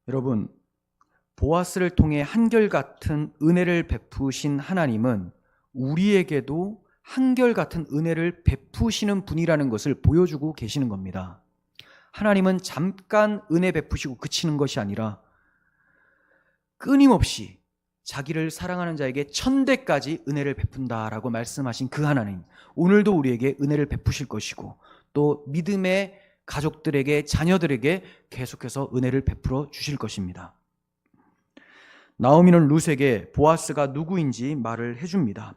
여러분, 보아스를 통해 한결같은 은혜를 베푸신 하나님은 우리에게도 한결같은 은혜를 베푸시는 분이라는 것을 보여주고 계시는 겁니다. 하나님은 잠깐 은혜 베푸시고 그치는 것이 아니라 끊임없이 자기를 사랑하는 자에게 천대까지 은혜를 베푼다라고 말씀하신 그 하나님, 오늘도 우리에게 은혜를 베푸실 것이고 또 믿음의 가족들에게, 자녀들에게 계속해서 은혜를 베풀어 주실 것입니다. 나오미는 룻에게 보아스가 누구인지 말을 해줍니다.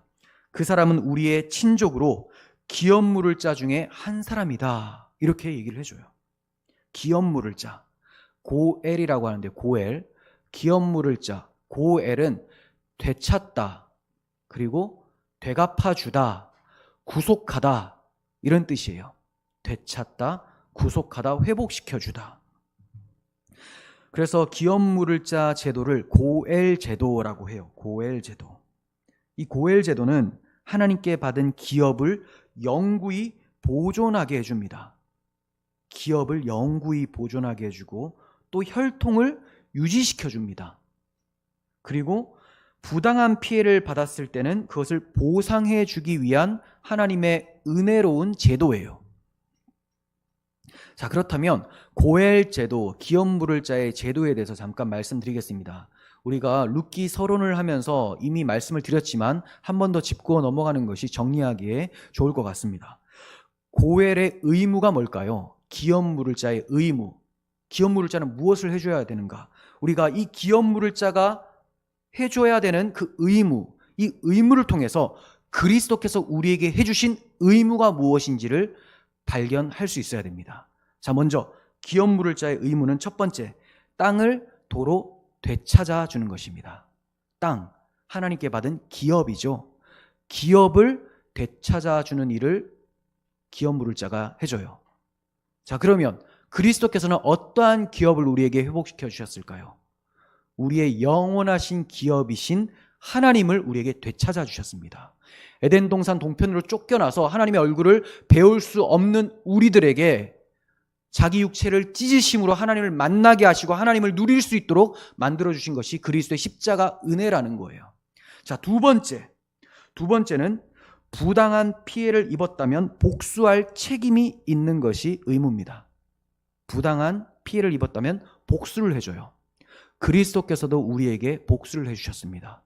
그 사람은 우리의 친족으로 기업 물을 자 중에 한 사람이다, 이렇게 얘기를 해줘요. 기업 물을 자, 고엘이라고 하는데, 고엘, 기업 물을 자, 고엘은 되찾다, 그리고 되갚아주다, 구속하다, 이런 뜻이에요. 되찾다, 구속하다, 회복시켜주다. 그래서 기업 물을 자 제도를 고엘 제도라고 해요. 고엘 제도. 이 고엘 제도는 하나님께 받은 기업을 영구히 보존하게 해줍니다. 기업을 영구히 보존하게 해주고 또 혈통을 유지시켜 줍니다. 그리고 부당한 피해를 받았을 때는 그것을 보상해 주기 위한 하나님의 은혜로운 제도예요. 자, 그렇다면 고엘 제도, 기업 물을 자의 제도에 대해서 잠깐 말씀드리겠습니다. 우리가 룻기 서론을 하면서 이미 말씀을 드렸지만 한 번 더 짚고 넘어가는 것이 정리하기에 좋을 것 같습니다. 고엘의 의무가 뭘까요? 기업 물을 자의 의무. 기업 물을 자는 무엇을 해줘야 되는가? 우리가 이 기업 물을 자가 해줘야 되는 그 의무, 이 의무를 통해서 그리스도께서 우리에게 해주신 의무가 무엇인지를 발견할 수 있어야 됩니다. 자, 먼저 기업 물을 자의 의무는 첫 번째, 땅을 도로 되찾아 주는 것입니다. 땅, 하나님께 받은 기업이죠. 기업을 되찾아 주는 일을 기업 물을 자가 해줘요. 자, 그러면 그리스도께서는 어떠한 기업을 우리에게 회복시켜 주셨을까요? 우리의 영원하신 기업이신 하나님을 우리에게 되찾아 주셨습니다. 에덴 동산 동편으로 쫓겨나서 하나님의 얼굴을 배울 수 없는 우리들에게 자기 육체를 찢으심으로 하나님을 만나게 하시고 하나님을 누릴 수 있도록 만들어주신 것이 그리스도의 십자가 은혜라는 거예요. 자, 두 번째는 부당한 피해를 입었다면 복수할 책임이 있는 것이 의무입니다. 부당한 피해를 입었다면 복수를 해줘요. 그리스도께서도 우리에게 복수를 해주셨습니다.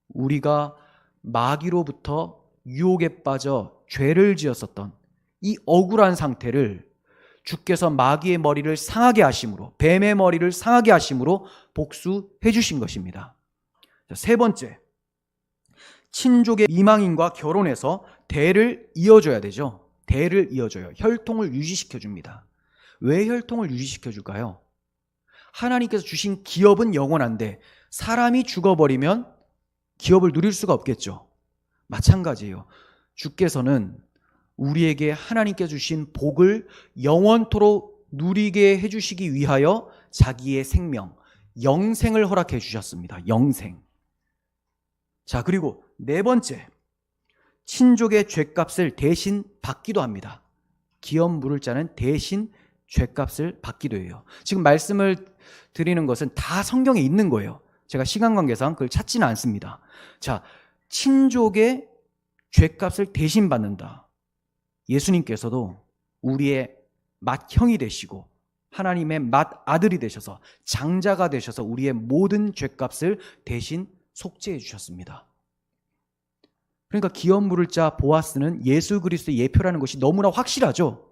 우리가 마귀로부터 유혹에 빠져 죄를 지었었던 이 억울한 상태를 주께서 마귀의 머리를 상하게 하심으로, 뱀의 머리를 상하게 하심으로 복수해 주신 것입니다. 세 번째, 친족의 이방인과 결혼해서 대를 이어줘야 되죠. 대를 이어줘요. 혈통을 유지시켜 줍니다. 왜 혈통을 유지시켜 줄까요? 하나님께서 주신 기업은 영원한데 사람이 죽어버리면 기업을 누릴 수가 없겠죠. 마찬가지예요. 주께서는 우리에게 하나님께 주신 복을 영원토록 누리게 해주시기 위하여 자기의 생명, 영생을 허락해 주셨습니다. 영생. 자, 그리고 네 번째, 친족의 죗값을 대신 받기도 합니다. 기업 물을 자는 대신 죗값을 받기도 해요. 지금 말씀을 드리는 것은 다 성경에 있는 거예요. 제가 시간 관계상 그걸 찾지는 않습니다. 자, 친족의 죗값을 대신 받는다. 예수님께서도 우리의 맏형이 되시고 하나님의 맏아들이 되셔서 장자가 되셔서 우리의 모든 죗값을 대신 속죄해 주셨습니다. 그러니까 기업 물을 자 보아스는 예수 그리스도의 예표라는 것이 너무나 확실하죠.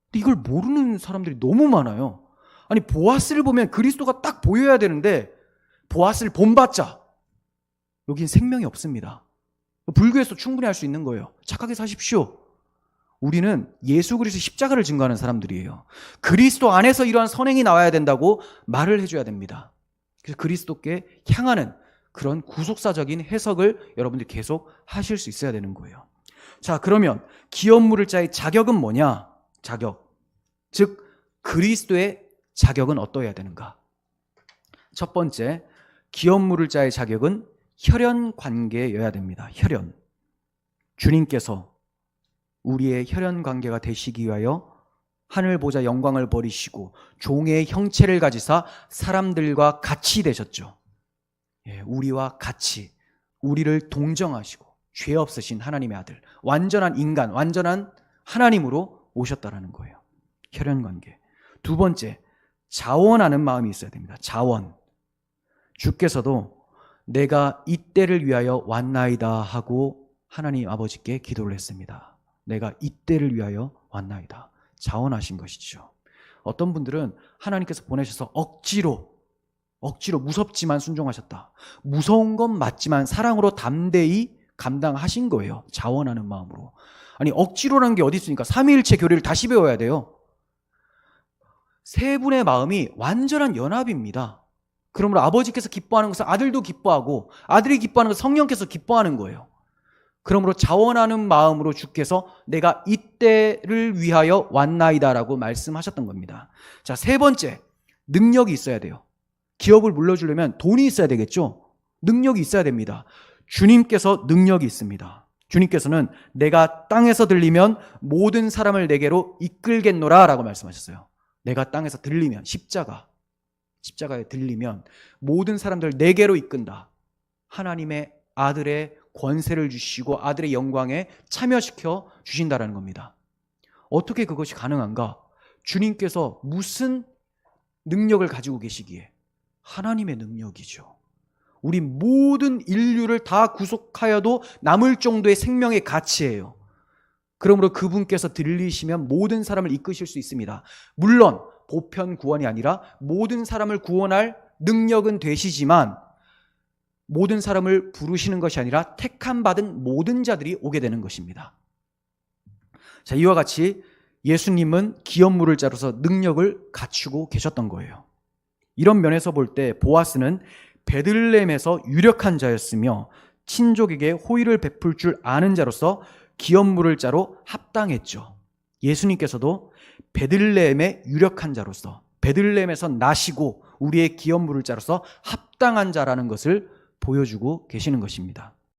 근데 이걸 모르는 사람들이 너무 많아요. 아니, 보아스를 보면 그리스도가 딱 보여야 되는데 보아스를 본받자, 여긴 생명이 없습니다. 불교에서 충분히 할 수 있는 거예요. 착하게 사십시오. 우리는 예수 그리스도 십자가를 증거하는 사람들이에요. 그리스도 안에서 이러한 선행이 나와야 된다고 말을 해줘야 됩니다. 그래서 그리스도께 향하는 그런 구속사적인 해석을 여러분들이 계속 하실 수 있어야 되는 거예요. 자, 그러면 기업 물을 자의 자격은 뭐냐? 자격, 즉 그리스도의 자격은 어떠해야 되는가? 첫 번째, 기업 물을 자의 자격은 혈연 관계여야 됩니다. 혈연. 주님께서 우리의 혈연 관계가 되시기 위하여 하늘 보자 영광을 버리시고 종의 형체를 가지사 사람들과 같이 되셨죠. 우리와 같이, 우리를 동정하시고 죄 없으신 하나님의 아들, 완전한 인간, 완전한 하나님으로 오셨다라는 거예요. 혈연관계. 두 번째, 자원하는 마음이 있어야 됩니다. 자원. 주께서도 내가 이때를 위하여 왔나이다 하고 하나님 아버지께 기도를 했습니다. 내가 이때를 위하여 왔나이다. 자원하신 것이죠. 어떤 분들은 하나님께서 보내셔서 억지로 무섭지만 순종하셨다. 무서운 건 맞지만 사랑으로 담대히 감당하신 거예요. 자원하는 마음으로. 아니, 억지로라는 게 어디 있습니까? 삼위일체 교리를 다시 배워야 돼요. 세 분의 마음이 완전한 연합입니다. 그러므로 아버지께서 기뻐하는 것은 아들도 기뻐하고 아들이 기뻐하는 것은 성령께서 기뻐하는 거예요. 그러므로 자원하는 마음으로 주께서 내가 이때를 위하여 왔나이다라고 말씀하셨던 겁니다. 자, 세 번째, 능력이 있어야 돼요. 기업을 물려주려면 돈이 있어야 되겠죠? 능력이 있어야 됩니다. 주님께서 능력이 있습니다. 주님께서는 내가 땅에서 들리면 모든 사람을 내게로 이끌겠노라 라고 말씀하셨어요. 내가 땅에서 들리면, 십자가에 들리면 모든 사람들 내게로 이끈다. 하나님의 아들의 권세를 주시고 아들의 영광에 참여시켜 주신다라는 겁니다. 어떻게 그것이 가능한가? 주님께서 무슨 능력을 가지고 계시기에? 하나님의 능력이죠. 우리 모든 인류를 다 구속하여도 남을 정도의 생명의 가치예요. 그러므로 그분께서 들리시면 모든 사람을 이끄실 수 있습니다. 물론 보편 구원이 아니라 모든 사람을 구원할 능력은 되시지만 모든 사람을 부르시는 것이 아니라 택함 받은 모든 자들이 오게 되는 것입니다. 자, 이와 같이 예수님은 기업물을 자로서 능력을 갖추고 계셨던 거예요. 이런 면에서 볼 때 보아스는 베들레헴에서 유력한 자였으며 친족에게 호의를 베풀 줄 아는 자로서 기업물을 자로 합당했죠. 예수님께서도 베들레헴의 유력한 자로서, 베들레헴에서 나시고 우리의 기업물을 자로서 합당한 자라는 것을 보여주고 계시는 것입니다.